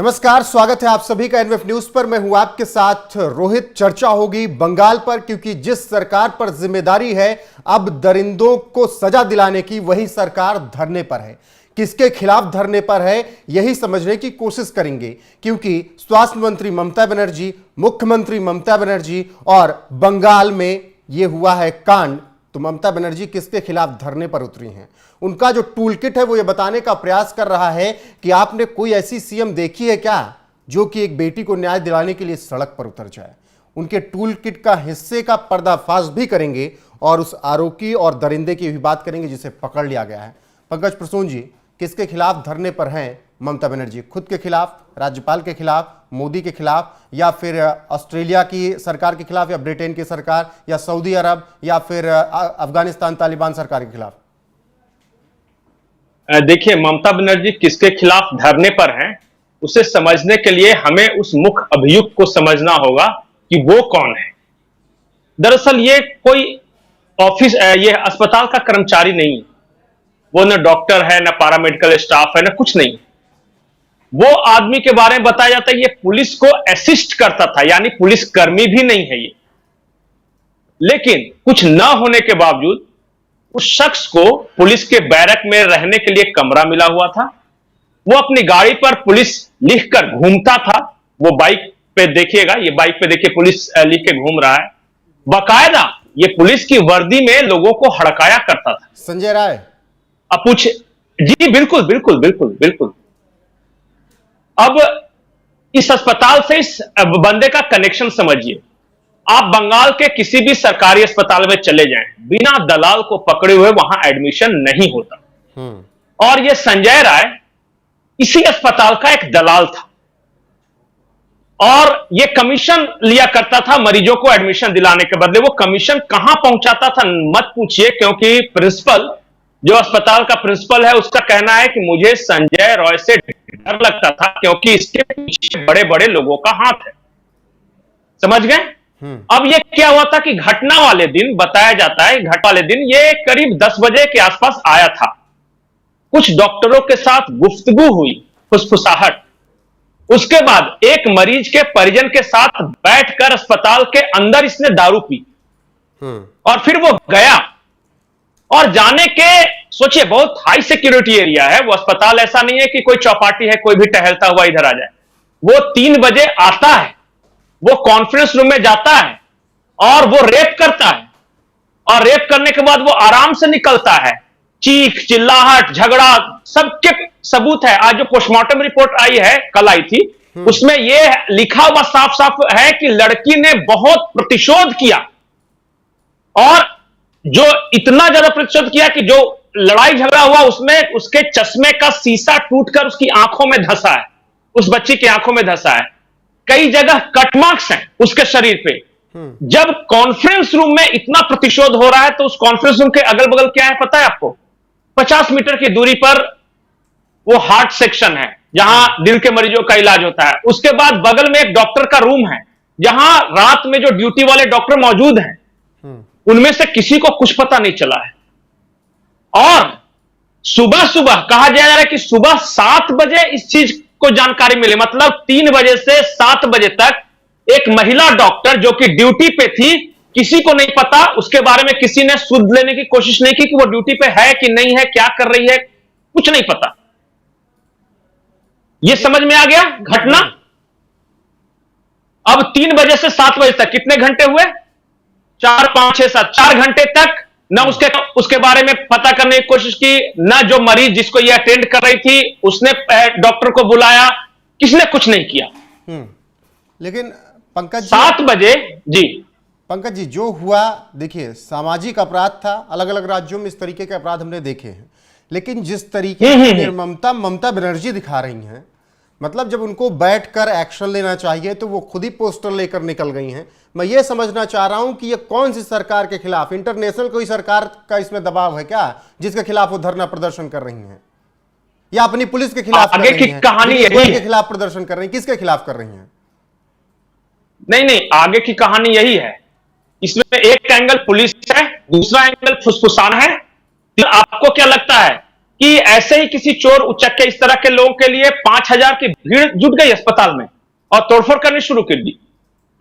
नमस्कार, स्वागत है आप सभी का एनवीएफ न्यूज पर। मैं हूं आपके साथ रोहित। चर्चा होगी बंगाल पर, क्योंकि जिस सरकार पर जिम्मेदारी है अब दरिंदों को सजा दिलाने की, वही सरकार धरने पर है। किसके खिलाफ धरने पर है यही समझने की कोशिश करेंगे, क्योंकि स्वास्थ्य मंत्री ममता बनर्जी, मुख्यमंत्री ममता बनर्जी और बंगाल में यह हुआ है कांड। तो ममता बनर्जी किसके खिलाफ धरने पर उतरी हैं? उनका जो टूल किट है वो ये बताने का प्रयास कर रहा है कि आपने कोई ऐसी सीएम देखी है क्या जो कि एक बेटी को न्याय दिलाने के लिए सड़क पर उतर जाए। उनके टूल किट का हिस्से का पर्दाफाश भी करेंगे और उस आरोपी और दरिंदे की भी बात करेंगे जिसे पकड़ लिया गया है। पंकज प्रसून जी, किसके खिलाफ धरने पर हैं ममता बनर्जी? खुद के खिलाफ, राज्यपाल के खिलाफ, मोदी के खिलाफ, या फिर ऑस्ट्रेलिया की सरकार के खिलाफ, या ब्रिटेन की सरकार, या सऊदी अरब, या फिर अफगानिस्तान तालिबान सरकार के खिलाफ? देखिए, ममता बनर्जी किसके खिलाफ धरने पर हैं, उसे समझने के लिए हमें उस मुख्य अभियुक्त को समझना होगा कि वो कौन है। दरअसल ये कोई ये अस्पताल का कर्मचारी नहीं है, वो न डॉक्टर है, न पैरामेडिकल स्टाफ है, न कुछ नहीं। वो आदमी के बारे में बताया जाता है ये पुलिस को असिस्ट करता था, यानी पुलिस कर्मी भी नहीं है ये। लेकिन कुछ न होने के बावजूद उस शख्स को पुलिस के बैरक में रहने के लिए कमरा मिला हुआ था। वो अपनी गाड़ी पर पुलिस लिखकर घूमता था। वो बाइक पे देखिएगा, ये बाइक पे देखिए पुलिस लिख के घूम रहा है। बाकायदा ये पुलिस की वर्दी में लोगों को हड़काया करता था। संजय राय अब पूछे जी, बिल्कुल बिल्कुल बिल्कुल बिल्कुल। अब इस अस्पताल से इस बंदे का कनेक्शन समझिए। आप बंगाल के किसी भी सरकारी अस्पताल में चले जाएं, बिना दलाल को पकड़े हुए वहां एडमिशन नहीं होता। और यह संजय राय इसी अस्पताल का एक दलाल था और यह कमीशन लिया करता था मरीजों को एडमिशन दिलाने के बदले। वो कमीशन कहां पहुंचाता था मत पूछिए, क्योंकि प्रिंसिपल, जो अस्पताल का प्रिंसिपल है, उसका कहना है कि मुझे संजय रॉय से डर लगता था क्योंकि इसके पीछे बड़े बड़े लोगों का हाथ है। समझ गए? अब ये क्या हुआ था कि घटना वाले दिन, बताया जाता है घटना वाले दिन ये करीब 10 बजे के आसपास आया था। कुछ डॉक्टरों के साथ गुफ्तगू हुई, फुसफुसाहट। उसके बाद एक मरीज के परिजन के साथ बैठकर अस्पताल के अंदर इसने दारू पी और फिर वो गया। और जाने के सोचिए, बहुत हाई सिक्योरिटी एरिया है वो अस्पताल, ऐसा नहीं है कि कोई चौपाटी है कोई भी टहलता हुआ इधर आ जाए। वो 3 बजे आता है, वो कॉन्फ्रेंस रूम में जाता है और वो रेप करता है। और रेप करने के बाद वो आराम से निकलता है। चीख चिल्लाहट झगड़ा सबके सबूत है। आज जो पोस्टमार्टम रिपोर्ट आई है, कल आई थी, उसमें ये लिखा हुआ साफ साफ है कि लड़की ने बहुत प्रतिशोध किया। और जो इतना ज्यादा प्रतिशोध किया कि जो लड़ाई झगड़ा हुआ उसमें उसके चश्मे का शीशा टूटकर उसकी आंखों में धंसा है, उस बच्ची की आंखों में धंसा है। कई जगह कट मार्क्स हैं उसके शरीर पे। जब कॉन्फ्रेंस रूम में इतना प्रतिशोध हो रहा है तो उस कॉन्फ्रेंस रूम के अगल बगल क्या है पता है आपको? 50 मीटर की दूरी पर वो हार्ट सेक्शन है जहां दिल के मरीजों का इलाज होता है। उसके बाद बगल में एक डॉक्टर का रूम है जहां रात में जो ड्यूटी वाले डॉक्टर मौजूद हैं उनमें से किसी को कुछ पता नहीं चला है। और सुबह सुबह कहा जा रहा है कि सुबह 7 बजे इस चीज को जानकारी मिली, मतलब 3 बजे से 7 बजे तक एक महिला डॉक्टर जो कि ड्यूटी पे थी, किसी को नहीं पता, उसके बारे में किसी ने सुध लेने की कोशिश नहीं की कि वो ड्यूटी पे है कि नहीं है, क्या कर रही है, कुछ नहीं पता। ये समझ में आ गया घटना। अब 3 बजे से 7 बजे तक कितने घंटे हुए? 4 5 6 7 4 घंटे तक न उसके बारे में पता करने की कोशिश की, न जो मरीज जिसको ये अटेंड कर रही थी उसने डॉक्टर को बुलाया, किसने कुछ नहीं किया। लेकिन पंकज 7 बजे जी, पंकज जी, जो हुआ देखिए सामाजिक अपराध था। अलग अलग राज्यों में इस तरीके के अपराध हमने देखे हैं, लेकिन जिस तरीके की निर्ममता ममता बनर्जी दिखा रही हैं, मतलब जब उनको बैठकर एक्शन लेना चाहिए तो वो खुद ही पोस्टर लेकर निकल गई हैं। मैं ये समझना चाह रहा हूं कि ये कौन सी सरकार के खिलाफ, इंटरनेशनल कोई सरकार का इसमें दबाव है क्या जिसके खिलाफ वो धरना प्रदर्शन कर रही हैं, या अपनी पुलिस के खिलाफ आगे की कहानी यही के खिलाफ प्रदर्शन कर रही हैं? किसके खिलाफ कर रही हैं? नहीं, आगे की कहानी यही है। इसमें एक एंगल पुलिस है, दूसरा एंगल फुसफुसाना है। आपको क्या लगता है कि ऐसे ही किसी चोर उचक्के इस तरह के लोगों के लिए 5,000 की भीड़ जुट गई अस्पताल में और तोड़फोड़ करनी शुरू कर दी।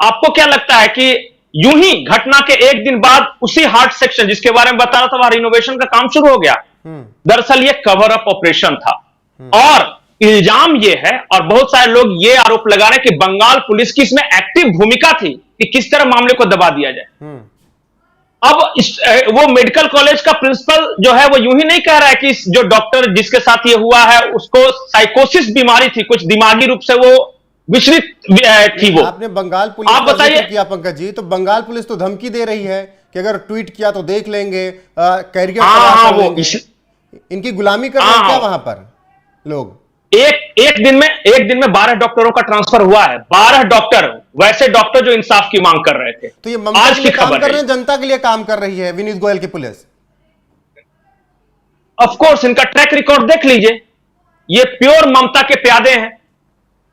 आपको क्या लगता है कि यूं ही घटना के एक दिन बाद उसी हार्ट सेक्शन जिसके बारे में बता रहा था वहां रिनोवेशन का काम शुरू हो गया? दरअसल ये कवर अप ऑपरेशन था। और इल्जाम ये है और बहुत सारे लोग ये आरोप लगा रहे हैं कि बंगाल पुलिस की इसमें एक्टिव भूमिका थी कि किस तरह मामले को दबा दिया जाए। अब वो मेडिकल कॉलेज का प्रिंसिपल जो है वो यूं ही नहीं कह रहा है कि जो डॉक्टर जिसके साथ ये हुआ है उसको साइकोसिस बीमारी थी, कुछ दिमागी रूप से वो विचलित थी। वो आपने बंगाल पुलिस आप का बताइए जिक्र किया पंकज जी, तो बंगाल पुलिस तो धमकी दे रही है कि अगर ट्वीट किया तो देख लेंगे, कैरियर कर लेंगे। इनकी गुलामी कर रहे हैं क्या वहां पर लोग? एक दिन में 12 डॉक्टरों का ट्रांसफर हुआ है। 12 डॉक्टर, वैसे डॉक्टर जो इंसाफ की मांग कर रहे थे। तो ये ममता आज के की लिए काम खबर कर रहे हैं, जनता के लिए काम कर रही है विनीत गोयल की पुलिस। ऑफ कोर्स इनका ट्रैक रिकॉर्ड देख लीजिए, ये प्योर ममता के प्यादे हैं।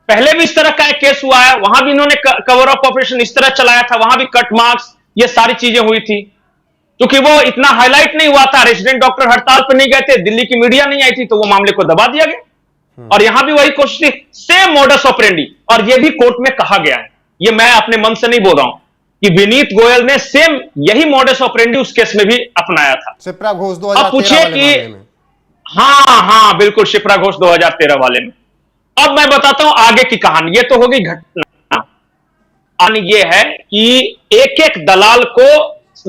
पहले भी इस तरह का एक केस हुआ है, वहां भी इन्होंने कवर अप ऑपरेशन इस तरह चलाया था, वहां भी कट मार्क्स ये सारी चीजें हुई थी। क्योंकि वो इतना हाईलाइट नहीं हुआ था, रेजिडेंट डॉक्टर हड़ताल पर नहीं गए थे, दिल्ली की मीडिया नहीं आई थी, तो वो मामले को दबा दिया गया। और यहां भी वही कोशिश थी, सेम मोडस ऑपरेंडी। और ये भी कोर्ट में कहा गया है, ये मैं अपने मन से नहीं बोल रहा हूं, कि विनीत गोयल ने सेम यही मोडस ऑपरेंडी उस केस में भी अपनाया था। शिप्रा घोष अब 2013 पूछिए वाले कि मामले में। हाँ बिल्कुल, शिप्रा घोष 2013 वाले में। अब मैं बताता हूं आगे की कहानी। ये तो होगी घटना। कहानी ये है कि एक एक दलाल को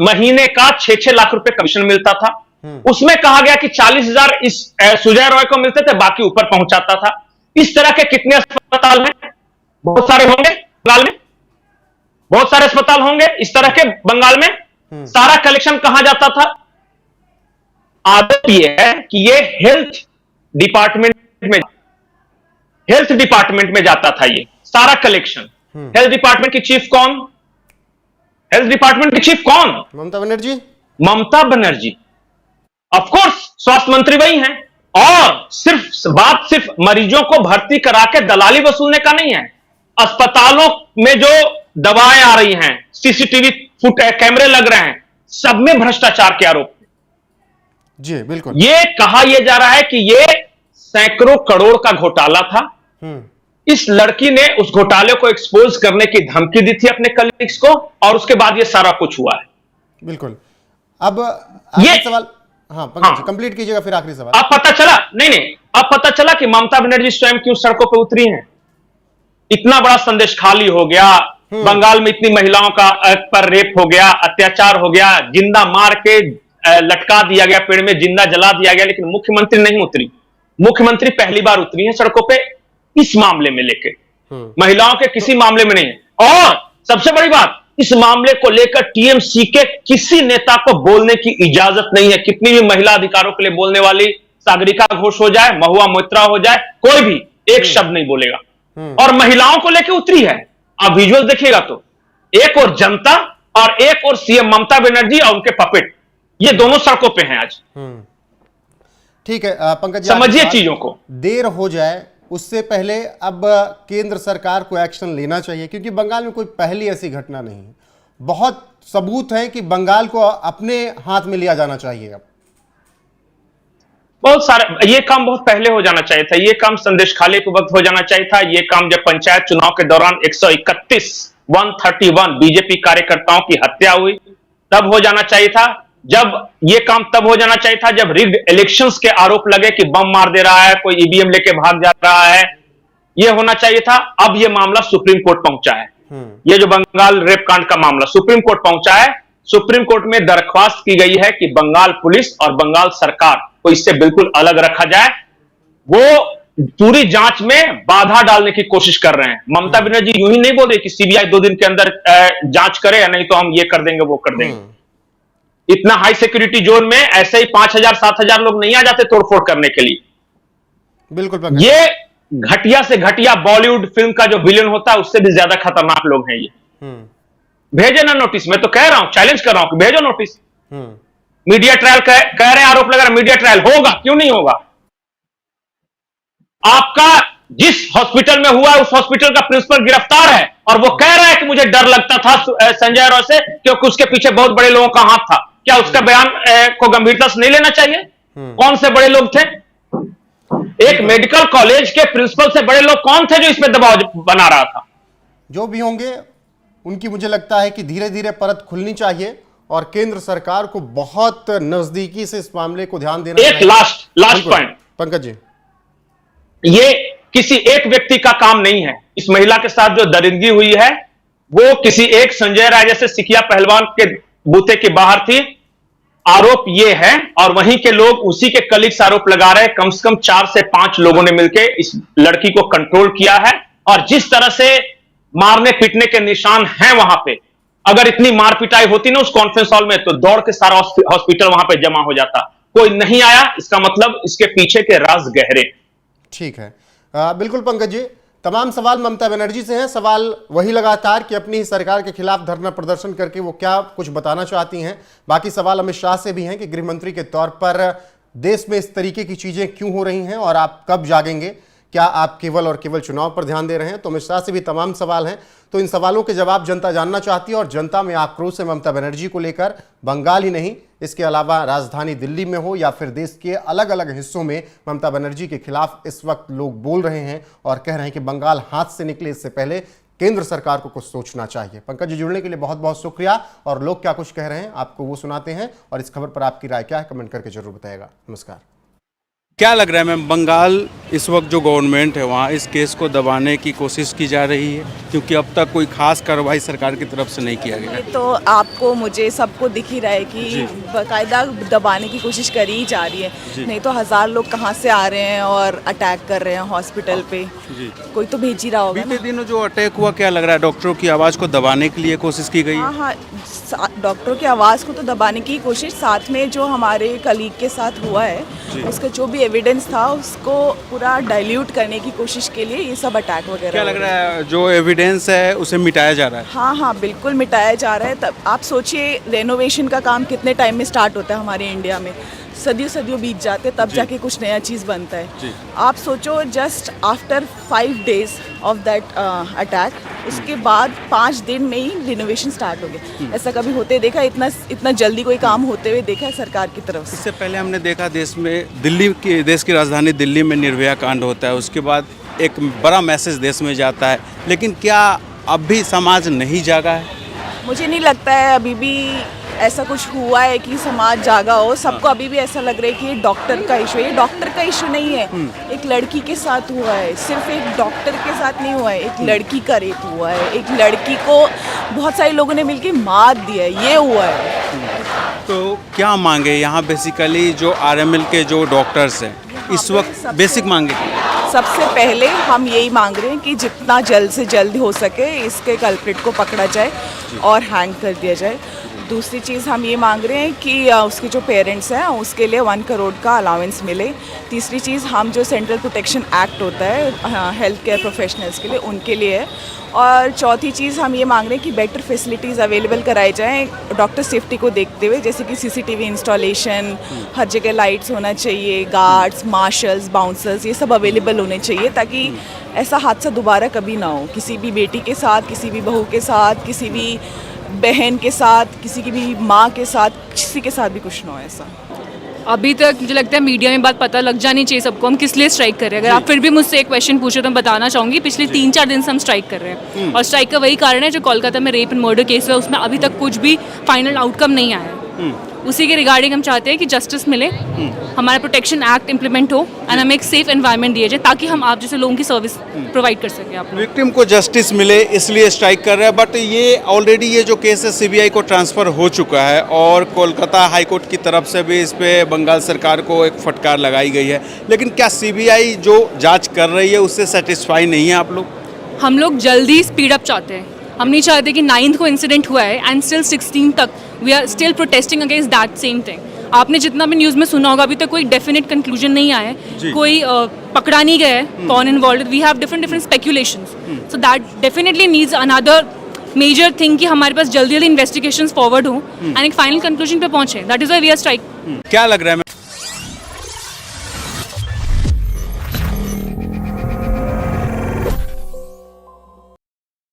महीने का 6-6 लाख रुपए कमीशन मिलता था। उसमें कहा गया कि 40,000 इस सुजय रॉय को मिलते थे, बाकी ऊपर पहुंचाता था। इस तरह के कितने अस्पताल में? बहुत सारे होंगे बंगाल में, बहुत सारे अस्पताल होंगे इस तरह के बंगाल में। सारा कलेक्शन कहां जाता था? आदत यह है कि ये हेल्थ डिपार्टमेंट में जाता था ये सारा कलेक्शन। हेल्थ डिपार्टमेंट की चीफ कौन? हेल्थ डिपार्टमेंट की चीफ कौन? ममता बनर्जी। ममता बनर्जी। ऑफ कोर्स स्वास्थ्य मंत्री वही हैं। और सिर्फ मरीजों को भर्ती करा के दलाली वसूलने का नहीं है। अस्पतालों में जो दवाएं आ रही हैं, सीसीटीवी कैमरे लग रहे हैं, सब में भ्रष्टाचार के आरोप जी बिल्कुल। ये कहा यह जा रहा है कि ये सैकड़ों करोड़ का घोटाला था। इस लड़की ने उस घोटाले को एक्सपोज करने की धमकी दी थी अपने कलीग्स को, और उसके बाद ये सारा कुछ हुआ है। बिल्कुल। अब आखिरी सवाल, हाँ पंकज जी कंप्लीट कीजिएगा, फिर आखिरी सवाल। अब पता चला अब पता चला कि ममता बनर्जी स्वयं क्यों सड़कों पर उतरी हैं। इतना बड़ा संदेश खाली हो गया, बंगाल में इतनी महिलाओं का पर रेप हो गया, अत्याचार हो गया, जिंदा मार के लटका दिया गया, पेड़ में जिंदा जला दिया गया, लेकिन मुख्यमंत्री नहीं उतरी। मुख्यमंत्री पहली बार उतरी है सड़कों पे इस मामले में लेके, महिलाओं के किसी मामले में नहीं है। और सबसे बड़ी बात, इस मामले को लेकर टीएमसी के किसी नेता को बोलने की इजाजत नहीं है। कितनी भी महिला अधिकारों के लिए बोलने वाली सागरिका घोष हो जाए, महुआ मोइत्रा हो जाए, कोई भी एक शब्द नहीं बोलेगा। और महिलाओं को लेकर उतरी है। आप विजुअल देखिएगा तो एक और जनता और एक और सीएम ममता बनर्जी और उनके पपेट, ये दोनों सड़कों पे हैं आज। ठीक है पंकज जी, समझिए चीजों को। देर हो जाए उससे पहले अब केंद्र सरकार को एक्शन लेना चाहिए, क्योंकि बंगाल में कोई पहली ऐसी घटना नहीं है। बहुत सबूत है कि बंगाल को अपने हाथ में लिया जाना चाहिए। अब बहुत सारे, ये काम बहुत पहले हो जाना चाहिए था। ये काम संदेश खाली के वक्त हो जाना चाहिए था। ये काम जब पंचायत चुनाव के दौरान 131 बीजेपी कार्यकर्ताओं की हत्या हुई तब हो जाना चाहिए था। ये काम तब हो जाना चाहिए था जब रिग्ड इलेक्शंस के आरोप लगे कि बम मार दे रहा है, कोई ईवीएम लेके भाग जा रहा है, ये होना चाहिए था। अब ये मामला सुप्रीम कोर्ट पहुंचा है। ये जो बंगाल रेप कांड का मामला सुप्रीम कोर्ट पहुंचा है। सुप्रीम कोर्ट में दरख्वास्त की गई है कि बंगाल पुलिस और बंगाल सरकार को इससे बिल्कुल अलग रखा जाए। वो पूरी जांच में बाधा डालने की कोशिश कर रहे हैं। ममता बनर्जी यूं ही नहीं बोल रही कि सीबीआई 2 दिन के अंदर जांच करे, या नहीं तो हम ये कर देंगे वो कर देंगे। इतना हाई सिक्योरिटी जोन में ऐसे ही 5,000-7,000 लोग नहीं आ जाते तोड़फोड़ करने के लिए। बिल्कुल। ये घटिया से घटिया बॉलीवुड फिल्म का जो विलेन होता है उससे भी ज्यादा खतरनाक लोग हैं ये। भेजे ना नोटिस, मैं तो कह रहा हूं, चैलेंज कर रहा हूं कि भेजो नोटिस। मीडिया ट्रायल कह रहे हैं, आरोप लगा रहे, मीडिया ट्रायल होगा, क्यों नहीं होगा? आपका जिस हॉस्पिटल में हुआ उस हॉस्पिटल का प्रिंसिपल गिरफ्तार है और वो कह रहा है कि मुझे डर लगता था संजय रॉय से क्योंकि उसके पीछे बहुत बड़े लोगों का हाथ था। क्या उसका बयान को गंभीरता से नहीं लेना चाहिए? कौन से बड़े लोग थे? एक मेडिकल कॉलेज के प्रिंसिपल से बड़े लोग कौन थे जो इसमें दबाव बना रहा था? जो भी होंगे उनकी मुझे लगता है कि धीरे धीरे परत खुलनी चाहिए और केंद्र सरकार को बहुत नजदीकी से इस मामले को ध्यान देना एक लास्ट पॉइंट पंकज जी, ये किसी एक व्यक्ति का काम नहीं है। इस महिला के साथ जो दरिंदगी हुई है वो किसी एक संजय राय जैसे सिकिया पहलवान के बूते के बाहर थी। आरोप ये है और वहीं के लोग उसी के कलीग्स आरोप लगा रहे हैं। कम से कम 4 से 5 लोगों ने मिलकर इस लड़की को कंट्रोल किया है और जिस तरह से मारने पीटने के निशान हैं वहां पे, अगर इतनी मार पिटाई होती ना उस कॉन्फ्रेंस हॉल में तो दौड़ के सारा हॉस्पिटल वहां पे जमा हो जाता। कोई नहीं आया, इसका मतलब इसके पीछे के राज गहरे। ठीक है, बिल्कुल पंकज जी, तमाम सवाल ममता बनर्जी से हैं। सवाल वही लगातार कि अपनी सरकार के खिलाफ धरना प्रदर्शन करके वो क्या कुछ बताना चाहती हैं। बाकी सवाल अमित शाह से भी हैं कि गृह मंत्री के तौर पर देश में इस तरीके की चीजें क्यों हो रही हैं और आप कब जागेंगे, क्या आप केवल और केवल चुनाव पर ध्यान दे रहे हैं। तो अमित शाह से भी तमाम सवाल हैं। तो इन सवालों के जवाब जनता जानना चाहती है और जनता में आक्रोश है ममता बनर्जी को लेकर। बंगाल ही नहीं, इसके अलावा राजधानी दिल्ली में हो या फिर देश के अलग अलग हिस्सों में ममता बनर्जी के खिलाफ इस वक्त लोग बोल रहे हैं और कह रहे हैं कि बंगाल हाथ से निकले इससे पहले केंद्र सरकार को कुछ सोचना चाहिए। पंकज जी, जुड़ने के लिए बहुत बहुत शुक्रिया। और लोग क्या कुछ कह रहे हैं आपको वो सुनाते हैं और इस खबर पर आपकी राय क्या है कमेंट करके जरूर बताइएगा। नमस्कार। क्या लग रहा है मैम, बंगाल इस वक्त जो गवर्नमेंट है वहाँ इस केस को दबाने की कोशिश की जा रही है, क्योंकि अब तक कोई खास कार्रवाई सरकार की तरफ से नहीं किया गया। तो आपको मुझे सबको दिख ही रहा है कि बाकायदा दबाने की कोशिश करी ही जा रही है। नहीं तो 1000 लोग कहाँ से आ रहे हैं और अटैक कर रहे हैं हॉस्पिटल पे। कोई तो भेज ही रहा होगा। बीते दिनों जो अटैक हुआ, क्या लग रहा है डॉक्टरों की आवाज़ को दबाने के लिए कोशिश की गई? हाँ, डॉक्टरों की आवाज़ को तो दबाने की कोशिश, साथ में जो हमारे कलीग के साथ हुआ है उसका जो भी एविडेंस था उसको पूरा डाइल्यूट करने की कोशिश के लिए ये सब अटैक वगैरह। क्या लग रहा है जो एविडेंस है उसे मिटाया जा रहा है? हाँ, बिल्कुल मिटाया जा रहा है। तब आप सोचिए रेनोवेशन का काम कितने टाइम में स्टार्ट होता है हमारे इंडिया में, सदियों बीत जाते तब जाके कुछ नया चीज़ बनता है। आप सोचो just after 5 days of that attack, उसके बाद 5 दिन में ही रिनोवेशन स्टार्ट हो गया। ऐसा कभी होते देखा, इतना जल्दी कोई काम होते हुए देखा है सरकार की तरफ से? इससे पहले हमने देखा देश की राजधानी दिल्ली में निर्भया कांड होता है, उसके बाद एक बड़ा मैसेज देश में जाता है, लेकिन क्या अब भी समाज नहीं जागा है? मुझे नहीं लगता है अभी भी ऐसा कुछ हुआ है कि समाज जागा हो। सबको अभी भी ऐसा लग रहा है कि ये डॉक्टर का इशू है। ये डॉक्टर का इशू नहीं है, एक लड़की के साथ हुआ है। सिर्फ एक डॉक्टर के साथ नहीं हुआ है, एक लड़की का रेप हुआ है। एक लड़की को बहुत सारे लोगों ने मिलकर मार दिया है, ये हुआ है। तो क्या मांगे यहाँ बेसिकली जो RML के जो डॉक्टर्स हैं इस वक्त बेसिक मांगे? सबसे पहले हम यही मांग रहे हैं कि जितना जल्द से जल्द हो सके इसके कल्प्रिट को पकड़ा जाए और हैंग कर दिया जाए। दूसरी चीज़ हम ये मांग रहे हैं कि उसके जो पेरेंट्स हैं उसके लिए 1 करोड़ का अलाउंस मिले। तीसरी चीज़ हम जो सेंट्रल प्रोटेक्शन एक्ट होता है हेल्थ केयर प्रोफेशनल्स के लिए, उनके लिए है। और चौथी चीज़ हम ये मांग रहे हैं कि बेटर फैसिलिटीज़ अवेलेबल कराई जाएँ डॉक्टर सेफ्टी को देखते हुए, जैसे कि CCTV इंस्टॉलेशन, हर जगह लाइट्स होना चाहिए, गार्ड्स, मार्शल्स, बाउंसर्स, ये सब अवेलेबल होने चाहिए ताकि ऐसा हादसा दोबारा कभी ना हो किसी भी बेटी के साथ, किसी भी बहू के साथ, किसी भी बहन के साथ, किसी की भी माँ के साथ, किसी के साथ भी कुछ ना हो ऐसा। अभी तक मुझे लगता है मीडिया में बात पता लग जानी चाहिए सबको हम किस लिए स्ट्राइक कर रहे हैं। अगर आप फिर भी मुझसे एक क्वेश्चन पूछे तो मैं बताना चाहूँगी, पिछले 3-4 दिन से हम स्ट्राइक कर रहे हैं और स्ट्राइक का वही कारण है जो कोलकाता में रेप एंड मर्डर केस हुआ, उसमें अभी तक कुछ भी फाइनल आउटकम नहीं आया है। उसी के रिगार्डिंग हम चाहते हैं कि जस्टिस मिले, हमारा प्रोटेक्शन एक्ट इंप्लीमेंट हो एंड हमें एक सेफ एनवायरनमेंट दिया जाए ताकि हम आप जैसे लोगों की सर्विस प्रोवाइड कर सकें। आप विक्टिम को जस्टिस मिले इसलिए स्ट्राइक कर रहे हैं, बट ये ऑलरेडी ये जो केस है CBI को ट्रांसफ़र हो चुका है और कोलकाता हाई कोर्ट की तरफ से भी इस पर बंगाल सरकार को एक फटकार लगाई गई है। लेकिन क्या CBI जो जाँच कर रही है उससे सेटिस्फाई नहीं है आप लोग? हम लोग जल्दी स्पीड अप चाहते हैं। हम नहीं चाहते कि 9th को इंसिडेंट हुआ है एंड स्टिल 16 तक we are still protesting against that same thing. आपने जितना भी न्यूज़ में सुना होगा अभी तक कोई डेफिनेट कंक्लूजन नहीं आया है, कोई पकड़ा नहीं गया है कौन involve. We have different speculations, so that definitely needs another major thing कि हमारे पास जल्दी इन्वेस्टिगेशंस फॉरवर्ड हो एंड एक फाइनल कंक्लूजन पे पहुंचे। That is why we are strike. क्या लग रहा है